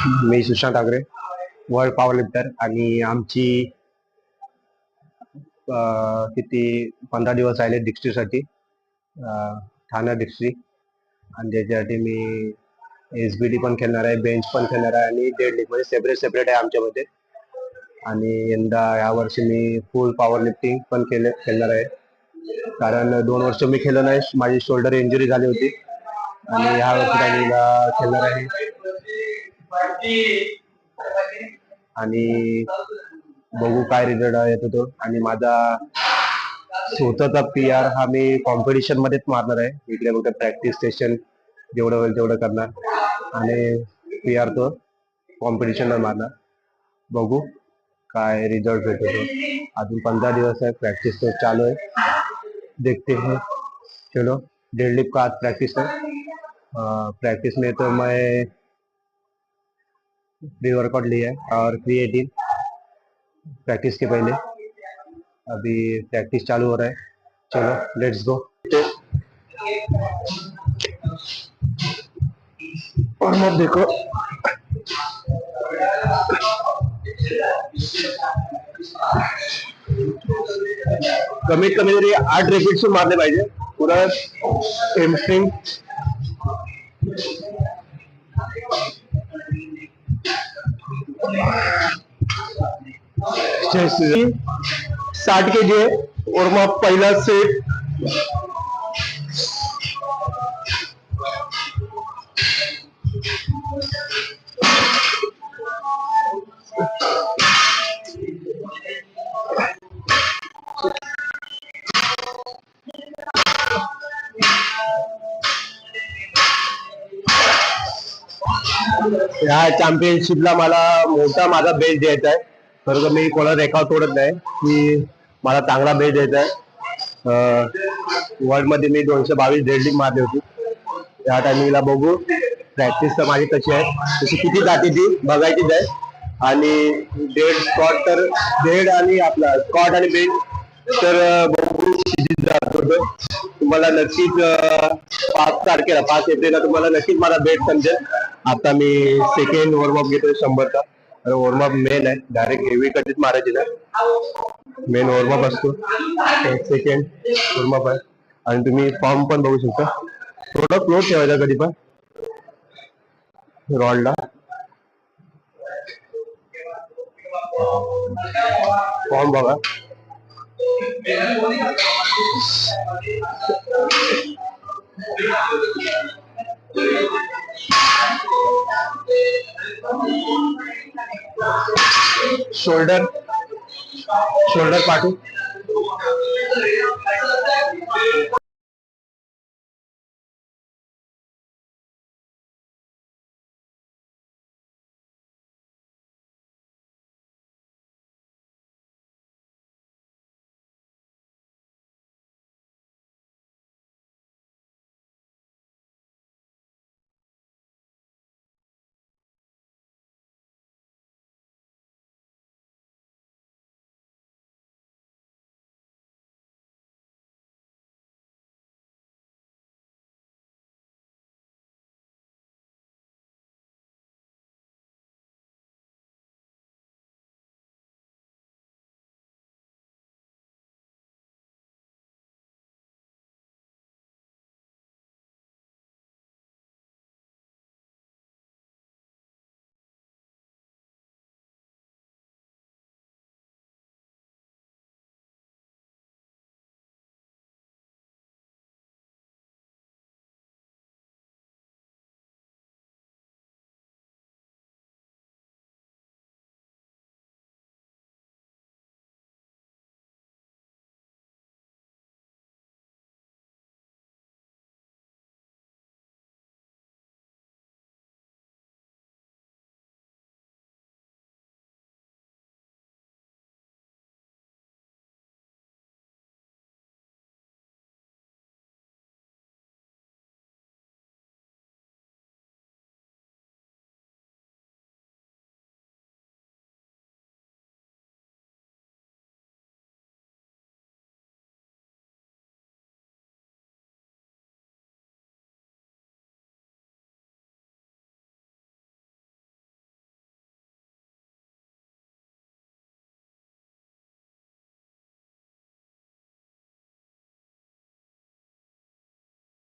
मी सुशांत आगरे, world power lifter. आणि आमची किती 15 दिवस राहिले डिस्ट्रिक्टसाठी, ठाणे डिस्ट्रिक्ट. आणि त्याच्यासाठी मी SBD पण खेळणार आहे, बेंच पण खेळणार आहे आणि डेड लिफ्ट म्हणजे सेपरेट आहे आमच्यामध्ये. आणि यंदा या वर्षी मी फुल पॉवर लिफ्टिंग पण खेळणार आहे, कारण 2 वर्ष मी खेळलो नाही, माझी शोल्डर इंजुरी झाली होती. आणि ह्या वर्षी मी खेळणार आहे. आणि बघू काय रिझल्ट येतो तो. आणि माझा स्वतःचा PR हा मी कॉम्पिटिशन मध्येच मारणार आहे. इकडे कुठे प्रॅक्टिस सेशन जेवढं होईल तेवढं करणार आणि PR तो कॉम्पिटिशनला मारणार. बघू काय रिझल्ट भेटतो तो. अजून 15 दिवस है, प्रैक्टिस तो चालू है, देखते हैं. चलो, डेडलिफ्ट का आज प्रैक्टिस है. प्रैक्टिस में तो मैं प्री वर्कआउट लिया है और क्रिएटिन प्रैक्टिस के पहले. अभी प्रैक्टिस चालू हो रहा है. चलो लेट्स गो. और मत देखो, कमीत कमी तरी 8 रिपीट्स मारले पाहिजे. पुरा हेमस्ट्रिंग चेस्ट 60 kg है. और मग पहिला सेट या चॅम्पियनशिपला मला मोठा माझा बेल्ट द्यायचा आहे. खरं मी कोणा रेकॉर्ड तोडत नाही, की मला चांगला बेल्ट द्यायचा आहे. वर्ल्ड मध्ये मी 222 डेडलिफ्ट मारली होती. या टायमिंगला बघू, प्रॅक्टिस तर माझी कशी आहे, तशी किती जाते ती बघायचीच आहे. आणि डेड स्कॉट तर डेड आणि आपला स्कॉट आणि बेंच तर बघू किती जात होतं. तुम्हाला नक्कीच 5 तारखेला 5 एप्रिलला तुम्हाला नक्कीच मला बेट समजेल. आता मी सेकंड वॉर्मअप घेतोय 100चा. वॉर्मअप मेन आहे, डायरेक्ट हेवी कधीच मारायची ना, मेन वॉर्मअप असतो. सेकंड वॉर्मअप आहे. आणि तुम्ही फॉर्म पण बघू शकता, थोडं फ्लो ठेवायचा कधी पण रॉडला. फॉर्म बघा. शोल्डर पाठू